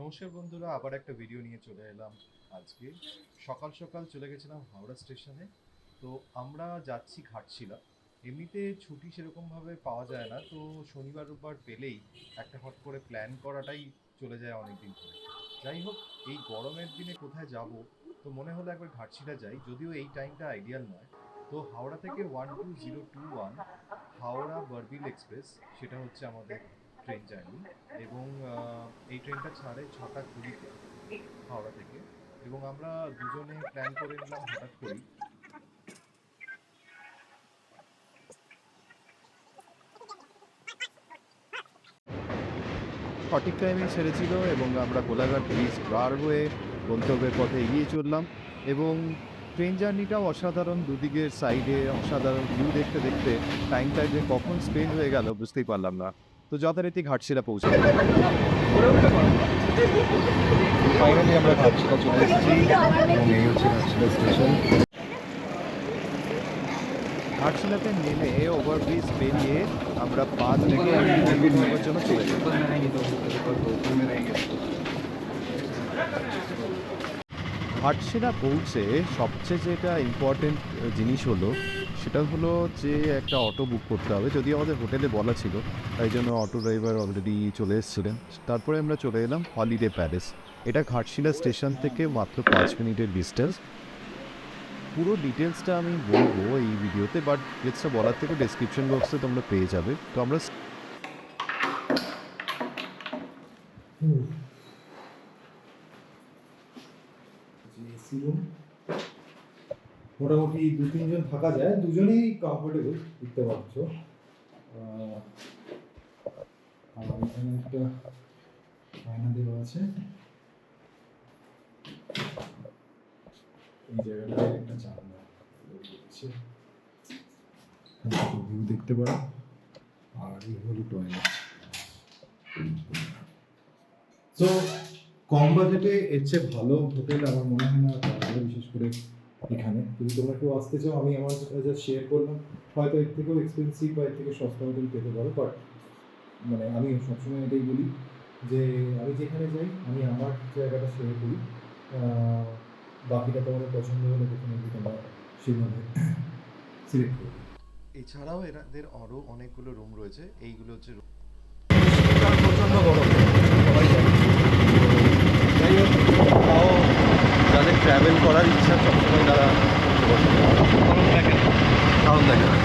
নমস্কার বন্ধুরা, আবার একটা ভিডিও নিয়ে চলে এলাম। আজকে সকাল সকাল চলে গেছিলাম হাওড়া স্টেশনে। তো আমরা যাচ্ছি ঘাটশিলা। এমনিতে ছুটি সেরকমভাবে পাওয়া যায় না, তো শনিবার রোববার পেলেই একটা হট করে প্ল্যান করাটাই চলে যায় অনেক দিন ধরে। যাই হোক, এই গরমের দিনে কোথায় যাব, তো মনে হলো একবার ঘাটশিলা যাই, যদিও এই টাইমটা আইডিয়াল নয়। তো হাওড়া থেকে 12021 হাওড়া বারবিল এক্সপ্রেস, সেটা হচ্ছে আমাদের ট্রেন জার্নি। এবং এই ট্রেনটা ছাড়ে 6টা 20-তে হাওড়া থেকে। এবং আমরা দুজনে প্ল্যান করে নিলাম হঠাৎ করেই। সঠিক টাইমে ছেড়েছিল এবং আমরা কোলাঘাট ব্রিজ পার হয়ে গন্তব্যের পথে এগিয়ে চললাম। এবং ট্রেন জার্নিটাও অসাধারণ, দুদিকের সাইডে অসাধারণ ভিউ দেখতে দেখতে টাইমটা যে কখন স্পেন্ড হয়ে গেল বুঝতেই পারলাম না। তো যথারীতি ঘাটশিলা পৌঁছালাম। ফাইনালি আমরা ঘাটশিলা চলে এসেছি এবং এই হচ্ছে ঘাটশিলা স্টেশন। ঘাটশিলাতে নেমে ওভারব্রিজ পেরিয়ে আমরা 5 থেকে নেওয়ার জন্য চলে যাই। ঘাটশিলা পৌঁছে সবচেয়ে যেটা ইম্পর্টেন্ট জিনিস হলো, সেটা হলো যে একটা অটো বুক করতে হবে। যদিও আমাদের হোটেলে বলা ছিল, তাই জন্য অটো ড্রাইভার অলরেডি চলে এসেছিলেন। তারপরে আমরা চলে এলাম হলিডে প্যালেস। এটা ঘাটশিলা স্টেশন থেকে মাত্র 5 মিনিটের ডিস্টেন্স। পুরো ডিটেলসটা আমি বলবো এই ভিডিওতে, বাট ডিটেলসটা বলার থেকে ডেসক্রিপশন বক্সে তোমরা পেয়ে যাবে। তো আমরা এসি রুম মোটামুটি 2-3 জন থাকা যায়, দুজনেই কমফোর্টেবল দেখতে পাচ্ছ। আর এখানে একটা আয়না দেওয়া আছে, এই জায়গাটায় একটা জানলা রয়েছে, ভিউ দেখতে পারো। আর এই হলো টয়লেট। তো কম বাজেটে এর চেয়ে ভালো হোটেল আমার মনে হয় না পাওয়া যায়, বিশেষ করে এখানে। যদি তোমরা কেউ আসতে চাও, আমি আমার যা শেয়ার করলাম, হয়তো এর থেকেও এক্সপেন্সিভ বা এর থেকে সস্তা হোটেল পেতে পারো। বাট মানে আমি সবসময় এটাই বলি যে আমি যেখানে যাই আমি আমার জায়গাটা শেয়ার করি, বাকিটা তোমাদের পছন্দ হলে দেখে তোমরা সেভাবে সিলেক্ট করবে। এছাড়াও এদের আরও অনেকগুলো রুম রয়েছে। এইগুলো হচ্ছে প্রচণ্ড গরম, সবাই জানে। যাই হোক, তাও যাদের ট্রাভেল করার ইচ্ছা সবসময় তারা গরম দেখে না, কারণ দেখে না।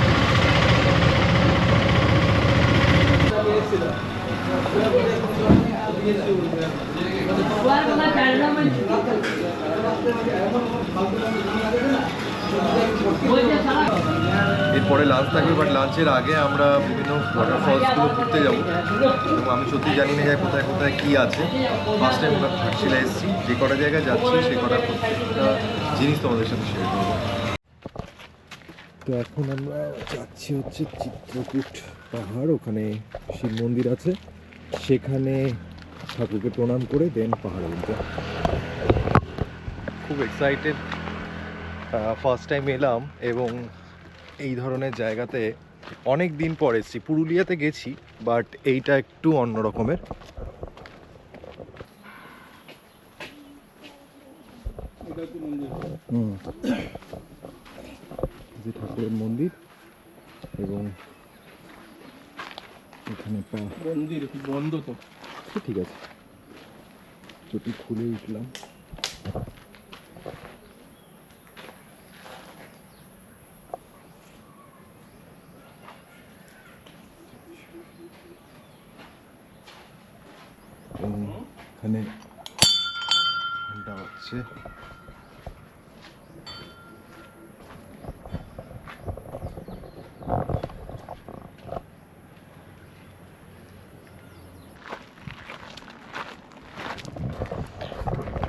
এরপরে লাঞ্চ থাকবে, বাট লাঞ্চের আগে আমরা বিভিন্ন ওয়াটারফলসগুলো ঘুরতে যাবো। এবং আমি সত্যি জানি না যে কোথায় কোথায় কী আছে। ফার্স্ট টাইম আমরা ঘাটশিলা এসেছি, যে কটা জায়গায় যাচ্ছি সে কটা প্রত্যেকটা জিনিস তোমাদের সাথে শেয়ার করবো। তো এখন আমরা যাচ্ছি হচ্ছে চিত্রকূট পাহাড়, ওখানে শিব মন্দির আছে, সেখানে ঠাকুরকে প্রণাম করে দেন পাহাড়ে উঠতে। খুব এক্সাইটেড, ফার্স্ট টাইম এলাম এবং এই ধরনের জায়গাতে অনেক দিন পর এসেছি। পুরুলিয়াতে গেছি, বাট এইটা একটু অন্য রকমের। যে ঠাকুরের মন্দির, এবং এখানে মন্দির বন্ধ তো, ঠিক আছে, চটি খুলে উঠলাম। এখানে ঘন্টা হচ্ছে।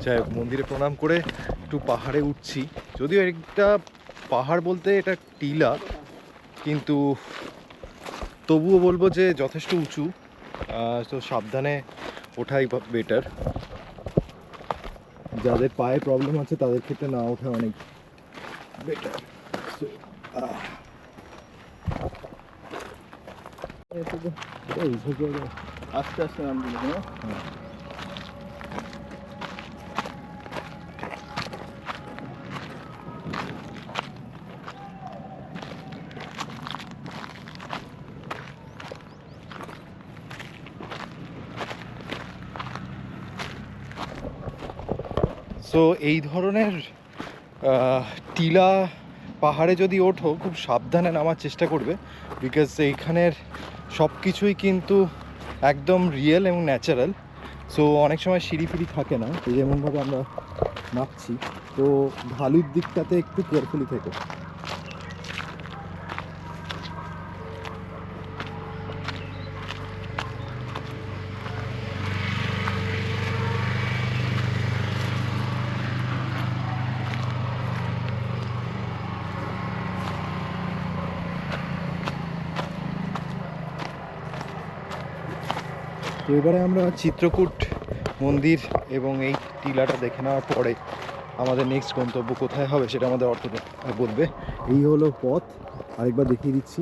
যাই হোক, মন্দিরে প্রণাম করে একটু পাহাড়ে উঠছি। যদিও একটা পাহাড় বলতে এটা টিলা, কিন্তু তবুও বলবো যে যথেষ্ট উঁচু, তো সাবধানে ওঠাই বেটার। যাদের পায়ে প্রবলেম আছে তাদের ক্ষেত্রে না ওঠা অনেক বেটার। আস্তে আস্তে নাম দিল। সো এই ধরনের টিলা পাহাড়ে যদি ওঠো খুব সাবধানে নামার চেষ্টা করবে, বিকজ এইখানের সব কিছুই কিন্তু একদম রিয়েল এবং ন্যাচারাল। সো অনেক সময় সিঁড়ি ফিড়ি থাকে না, এই যেমনভাবে আমরা নামছি, তো ঢালুর দিকটাতে একটু কেয়ারফুলি থেকো। তো এবারে আমরা চিত্রকূট মন্দির এবং এই টিলাটা দেখে নেওয়ার পরে আমাদের নেক্সট গন্তব্য কোথায় হবে সেটা আমাদের অটোটা বলবে। এই হলো পথ, আরেকবার দেখিয়ে দিচ্ছি,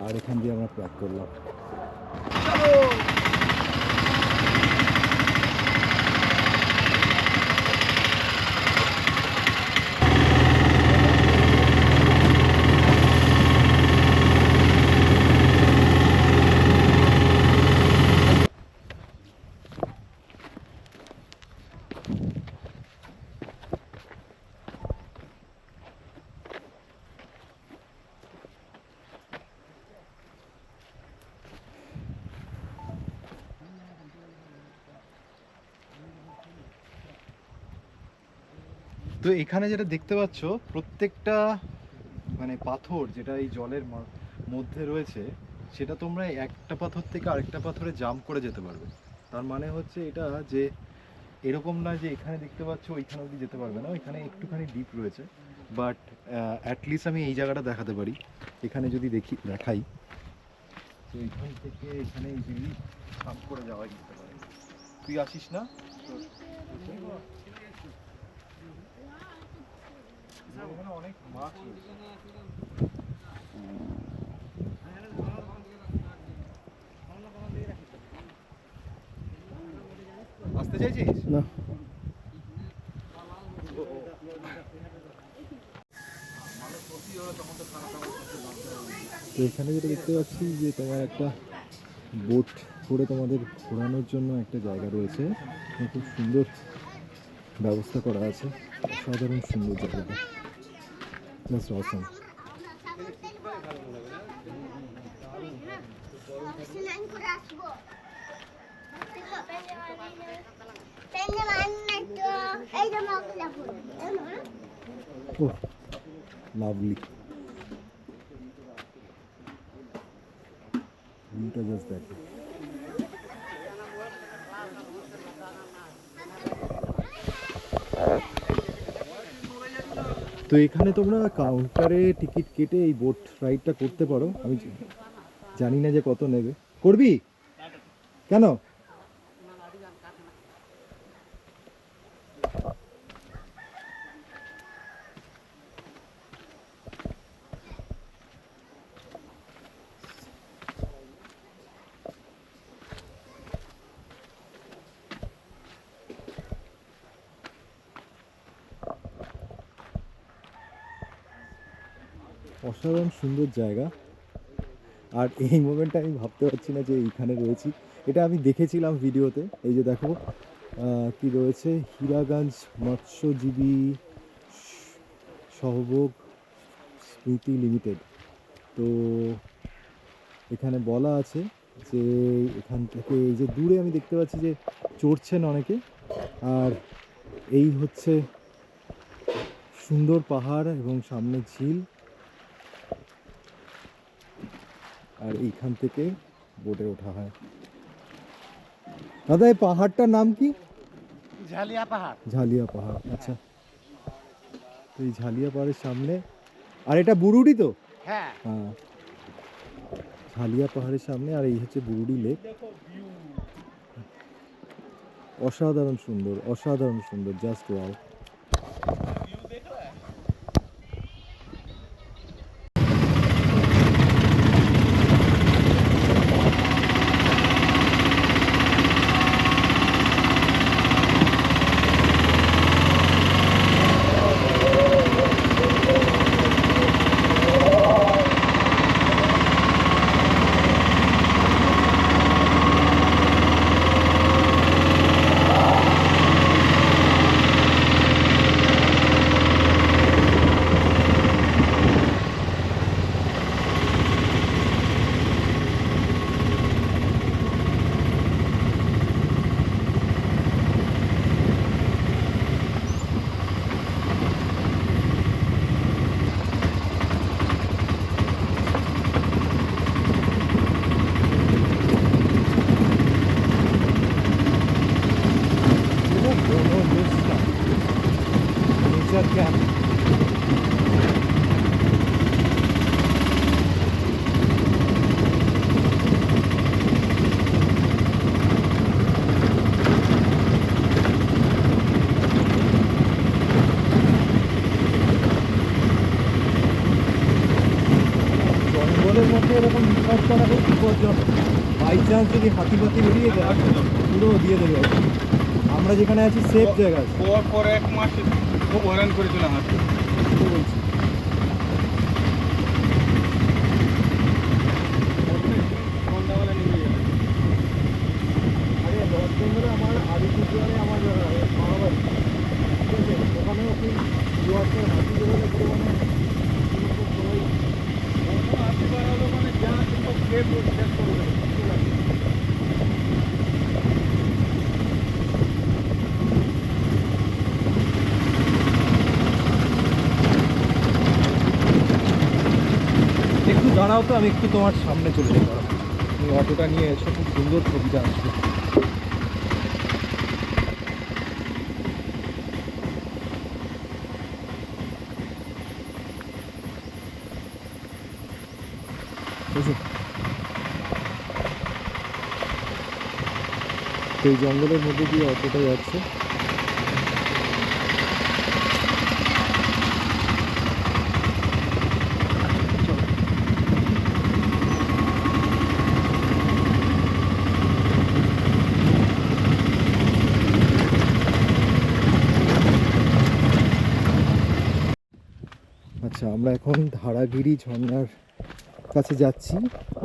আর এখান দিয়ে আমরা প্যাক করলাম। তো এখানে যেটা দেখতে পাচ্ছ, প্রত্যেকটা মানে পাথর যেটা এই জলের মধ্যে রয়েছে, সেটা তোমরা একটা পাথর থেকে আরেকটা পাথরে জাম্প করে যেতে পারবে। তার মানে হচ্ছে এটা যে এরকম না যে এখানে দেখতে পাচ্ছ ওইখানে অবধি যেতে পারবে না, ওইখানে একটুখানি ডিপ রয়েছে, বাট অ্যাটলিস্ট আমি এই জায়গাটা দেখাতে পারি। এখানে যদি দেখাই, তো এখান থেকে এখানে ইজিলি জাম্প করে যাওয়া যেতে পারে। তুই আসিস না? এখানে অনেক মাছ রয়েছে। আসতে চাইছিস না? তো এখানে যেটা দেখতে পাচ্ছি যে তোমার একটা বোট করে তোমাদের ঘোরানোর জন্য একটা জায়গা রয়েছে, খুব সুন্দর ব্যবস্থা করা আছে, অসাধারণ সুন্দর জায়গাটা, জাস্ট অসম। Oh, lovely. Viewটা জাস্ট দেখো। তো এখানে তোমরা কাউন্টারে টিকিট কেটে এই বোট রাইডটা করতে পারো। আমি জানি না যে কত নেবে। করবি কেন? অসাধারণ সুন্দর জায়গা, আর এই মোমেন্টটা আমি ভাবতে পারছি না যে এইখানে রয়েছি। এটা আমি দেখেছিলাম ভিডিওতে। এই যে দেখো কি রয়েছে, হীরাগঞ্জ মৎস্যজীবী সহযোগ স্মৃতি লিমিটেড। তো এখানে বলা আছে যে এখান থেকে এই যে দূরে আমি দেখতে পাচ্ছি যে চড়ছেন অনেকে, আর এই হচ্ছে সুন্দর পাহাড় এবং সামনে ঝিল, আর এইখান থেকে বোটে ওঠা হয়। দাদা এই পাহাড়টার নাম কি? ঝালিয়া পাহাড়। ঝালিয়া পাহাড়, আচ্ছা। তো এই ঝালিয়া পাহাড়ের সামনে, আর এটা বুরুডি তো? হ্যাঁ, হ্যাঁ, ঝালিয়া পাহাড়ের সামনে, আর এই হচ্ছে বুরুডি লেক। অসাধারণ সুন্দর, অসাধারণ সুন্দর, জাস্ট ওয়াও। Nature camp. জঙ্গলের মধ্যে এরকম বিশ্বাস করা খুব বিপজ্জনক। বাই চান্স যদি হাতি ফাতি বেরিয়ে যায় পুরো দিয়ে দেবে। আমরা যেখানে আছি সেফ জায়গা আছে পরে 1 মাস খুব হয়রান করেছিল হাতি। বলছি। সন্ধ্যাবেলা নেমে যাবে। আরে নর্থ বেঙ্গলে আমার আলিপুরদুয়ারে আমার মামা বাড়ি, ঠিক আছে, ওখানেও কি দুয়ারটা হাতি বেরোলে পুরো মানে সবাই হাতি বার হলো মানে যা সব খেয়ে পুরো শেষ করে দেবে। একটু দাঁড়াও তো, আমি একটু তোমার সামনে চলে যেতে পারো। তুমি অটোটা নিয়ে এসো, খুব সুন্দর ছবিটা আসবে। বুঝো এই জঙ্গলের মধ্যে দিয়ে অটোটা যাচ্ছে। আচ্ছা, আমরা এখন ধারাগিরি ঝর্ণার কাছে যাচ্ছি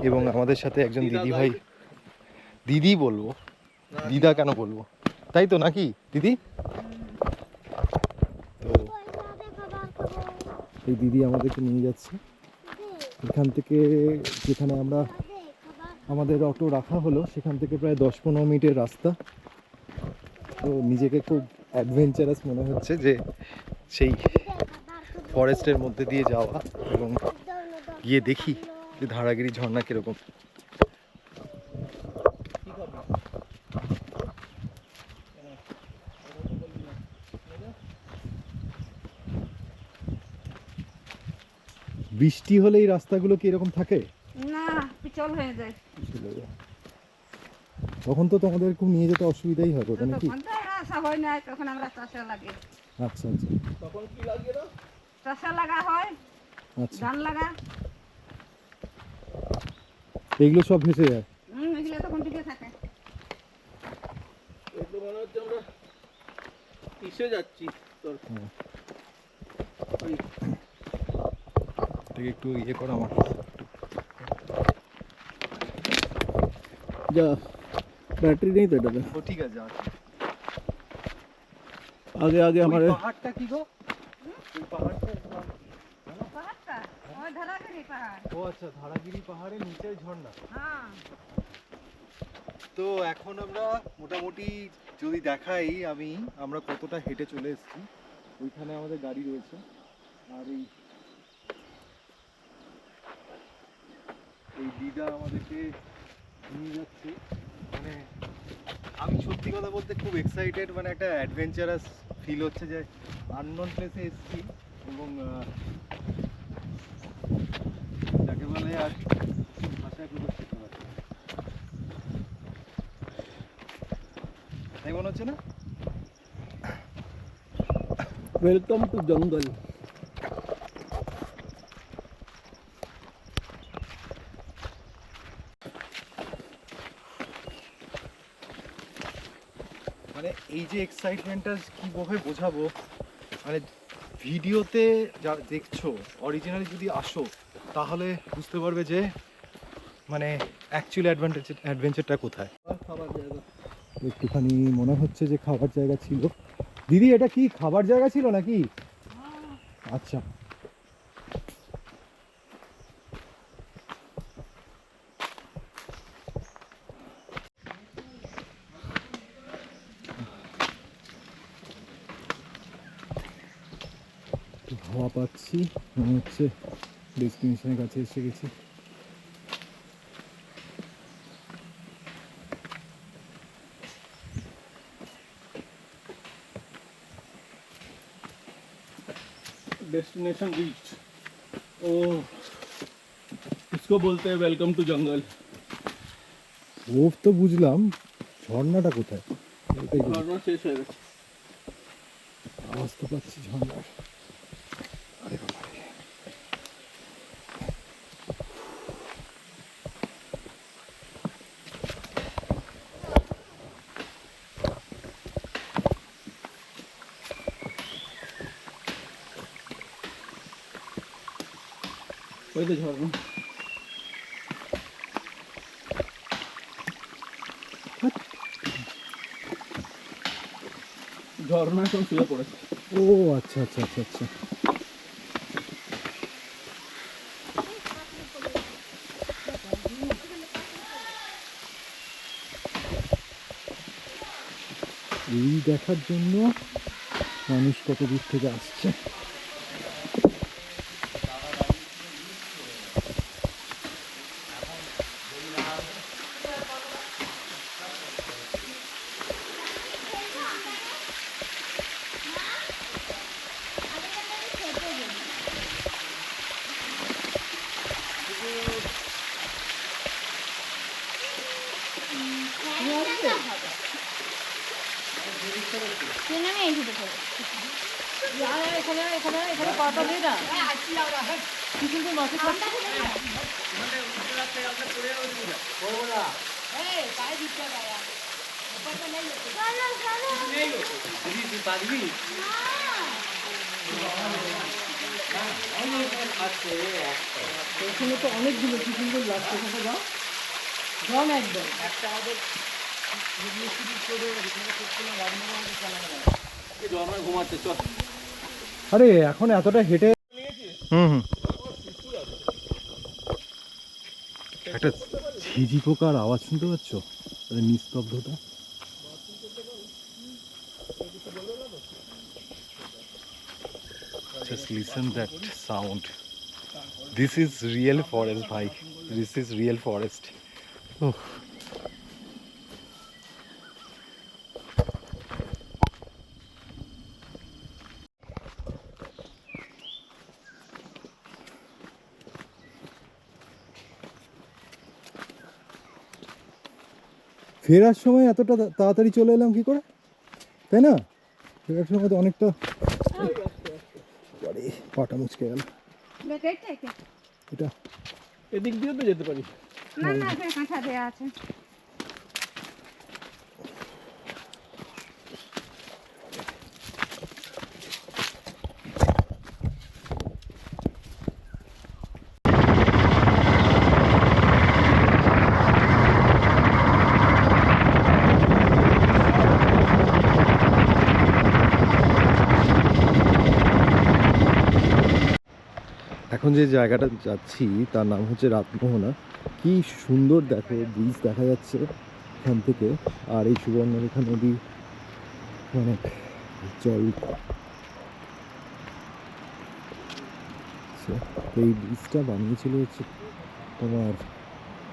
এবং আমাদের সাথে একজন দিদি ভাই, দিদি বলবো, দিদা কেন বলবো, তাই তো নাকি দিদি? তো এই দিদি আমাদেরকে নিয়ে যাচ্ছে এখান থেকে, যেখানে আমরা আমাদের অটো রাখা হলো সেখান থেকে প্রায় 10-15 মিনিটের রাস্তা। তো নিজেকে খুব অ্যাডভেঞ্চারাস মনে হচ্ছে যে সেই ফরেস্টের মধ্যে দিয়ে যাওয়া এবং গিয়ে দেখি যে ধারাগিরি ঝর্ণা কিরকম। বৃষ্টি হলে এই রাস্তাগুলো কি এরকম থাকে? না, পিছল হয়ে যায়। তখন তো তোমাদের খুব নিয়ে যেতে অসুবিধাই হবে নাকি? তখন তো আমরা আসা হয় না, তখন আমরা চাষে লাগে। আচ্ছা আচ্ছা তখন কি লাগিয়ে দাও? চাষে লাগা হয়, আচ্ছা, ধান লাগা। এইগুলো সব ভেসে যায়। এগুলো তখন টিকে থাকে। এগুলো মনে হচ্ছে আমরা কিসে যাচ্ছি তোর। ওই একটু ইয়ে করো আমার। যা ব্যাটারি নেই তো এটাতে। ও ঠিক আছে, আচ্ছা। আগে আগে আমার পাহাড়টা কি গো? ওই পাহাড়টা, পাহাড়টা ওই ধারাগিরি পাহাড়। ও আচ্ছা, ধারাগিরি পাহাড়ের নিচে ঝর্ণা। হ্যাঁ, তো এখন আমরা মোটামুটি যদি দেখাই আমরা কতটা হেঁটে চলে এসেছি। ওইখানে আমাদের গাড়ি রয়েছে, আর এই দিদা আমাদেরকে নিয়ে যাচ্ছে। মানে আমি সত্যি কথা বলতে খুব এক্সাইটেড, মানে একটা অ্যাডভেঞ্চারাস ফিল হচ্ছে যে আননোন প্লেসে এসেছি এবং যাকে বলে আর ভাষায় প্রকাশ করতে পারছি না। তাই মনে হচ্ছে না? ওয়েলকাম টু জঙ্গল। মানে এই যে এক্সাইটমেন্টটা কীভাবে বোঝাবো, মানে ভিডিওতে যা দেখছো, অরিজিনালি যদি আসো তাহলে বুঝতে পারবে যে মানে অ্যাকচুয়ালি অ্যাডভেঞ্চারটা কোথায়। খাবার জায়গা একটুখানি মনে হচ্ছে যে খাবার জায়গা ছিল। দিদি, এটা কি খাবার জায়গা ছিল নাকি? আচ্ছা, হাওয়া পাচ্ছি, মনে হচ্ছে ডেস্টিনেশনের কাছে এসে গেছি। Destination reach. ओ इसको बोलते हैं वेलकम टू जंगल। ও তো বুঝলাম, ঝর্ণাটা কোথায় ওটাই বুঝি। ঝর্ণা শেষ হয়ে গেছে। আওয়াজ তো পাচ্ছি ঝর্ণার। আরে বাবা রে। ওই তো ঝর্ণা। ঝর্ণা এখন শুয়ে পড়েছে। ও আচ্ছা আচ্ছা আচ্ছা আচ্ছা। এই দেখার জন্য মানুষ কত দূর থেকে আসছে। এখানে তো অনেকগুলো কি সুন্দর লাগছে। কোথায় যাও জন একদম একটা আমাদের ঘুমাচ্ছে। চল আরে এখন এতটা হেঁটে হুম একটা ঝিঝি পোকার আওয়াজ শুনতে পাচ্ছ? নিস্তব্ধতা। Just listen that sound. This is real forest, bhai. This is real forest. Oh. ফেরার সময় এতটা তাড়াতাড়ি চলে এলাম কি করে, তাই না? ফেরার সময় তো অনেকটা পাটা মুচকে গেল। এটা এদিক দিয়ে তো যেতে পারি। না না, এখানে কাঁচা দেওয়া আছে। এখন যে জায়গাটা যাচ্ছি তার নাম হচ্ছে রাতমোহনা। কি সুন্দর দেখো, ব্রিজ দেখা যাচ্ছে এখান থেকে। আর এই সুবর্ণরেখা নদী অনেক জল। এই ব্রিজটা বানিয়েছিল হচ্ছে তোমার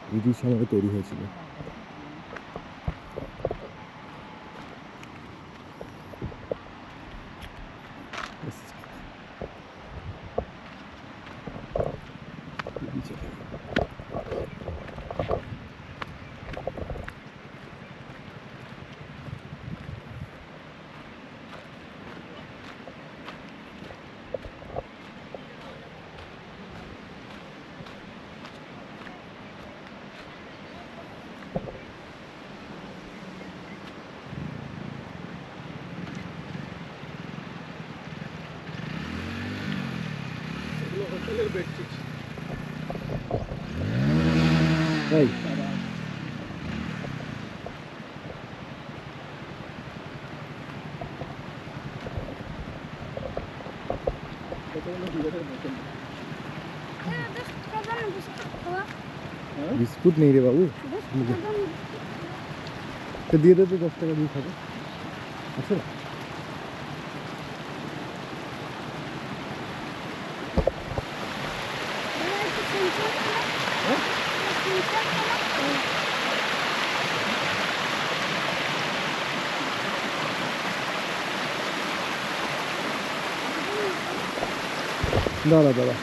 ব্রিটিশ সময় তৈরি হয়েছিল। হোটেলের বেডশিট। এই বিস্কুট নেই রে বাবু, তো দিয়ে দে তো 10 টাকা দিয়ে খাবে। আচ্ছা দাঁড়া দাঁড়া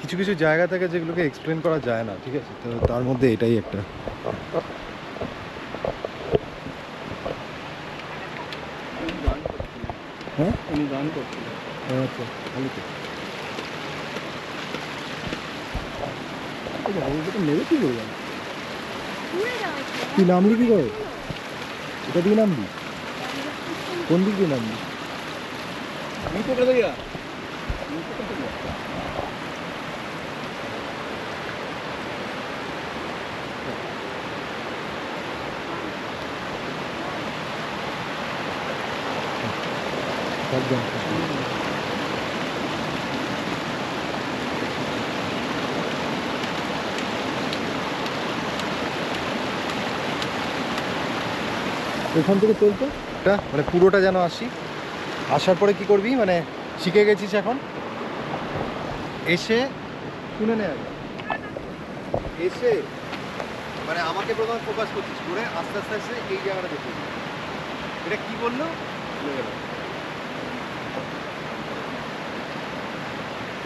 কিছু কিছু জায়গা থেকে যেগুলোকে এক্সপ্লেন করা যায় না, ঠিক আছে, তো তার মধ্যে এটাই একটা। হ্যাঁ উনি গান করছিলেন। আচ্ছা ভালো তো। নেবে কি করবেন? তুই নামলি কি করে? এটা দিয়ে নামবি? কোন দিক দিয়ে নামবি? এখান থেকে চলতো এটা মানে পুরোটা যেন আসি। আসার পরে কি করবি, মানে শিখে গেছিস এখন, এসে শুনে নে আগে, এসে মানে আমাকে প্রথমে ফোকাস করছিস, করে আস্তে আস্তে আস্তে এই জায়গাটা দেখবি। এটা কি বললো?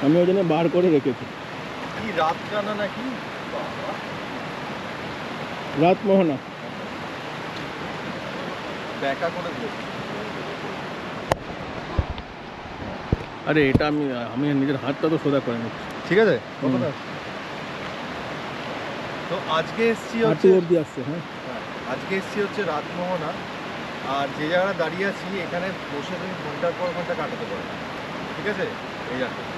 আমি ওই জন্য বার করে রেখেছি। কি রাত জানা নাকি? রাত মোহনা ব্যাকা করে দিয়েছে। আরে এটা আমি নিজের হাতটা তো সোজা করে নিচ্ছি। ঠিক আছে কতটা? তো আজকে এসছি হচ্ছে অবধি আসছে। হ্যাঁ আজকে এসছি হচ্ছে রাতমোহনা। আর যে জায়গাটা দাঁড়িয়ে আছি এখানে বসে তুমি ঘন্টার পর ঘন্টা কাটাতে পারো, ঠিক আছে? এই জায়গাটা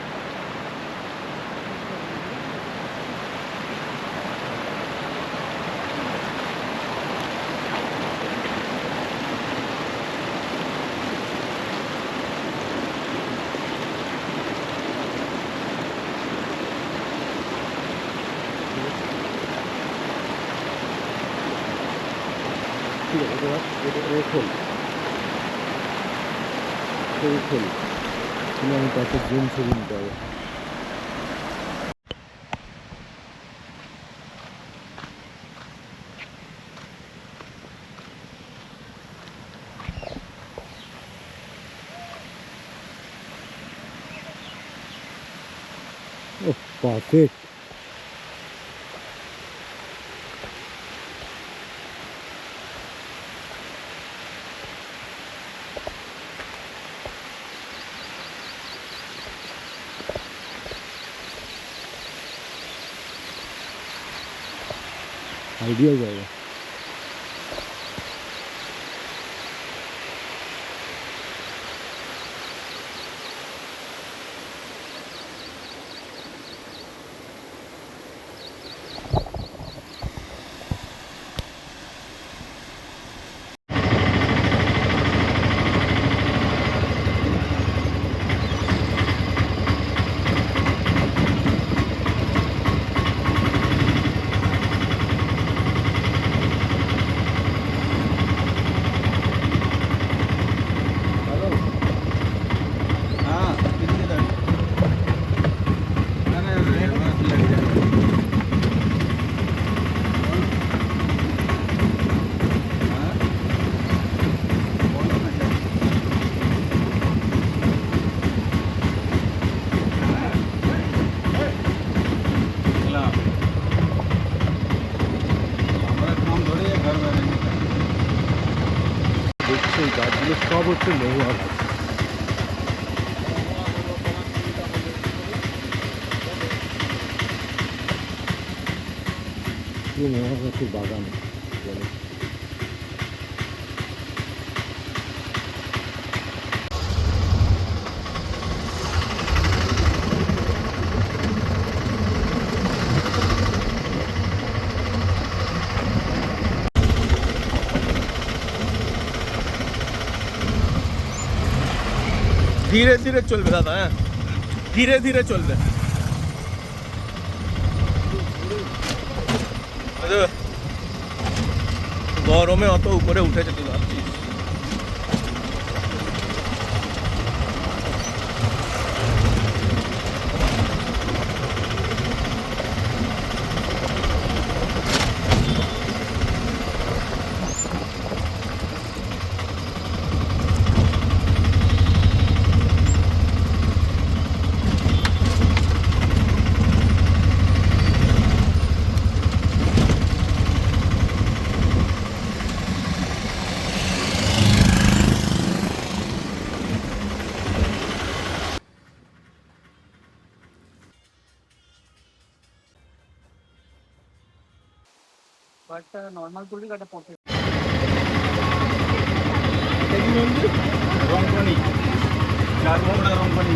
ঠিক আছে, এটা খোল খোল, তুমি আমি তাকে জুম ছবি নিতে হবে। ও পারফেক্ট। आइडिया जाएगा। দেখছি এই গাছগুলো সব হচ্ছে মহুয়া গাছ। পুরো মহুয়া গাছের বাগান বলে। ধীরে ধীরে চলবে দাদা, হ্যাঁ ধীরে ধীরে চলবে। গরমে অত উপরে উঠেছে তুই ভাবছিস। নর্মাল তুলি কাটা পড়তে রংপানি, 4 ঘন্টা রংপানি।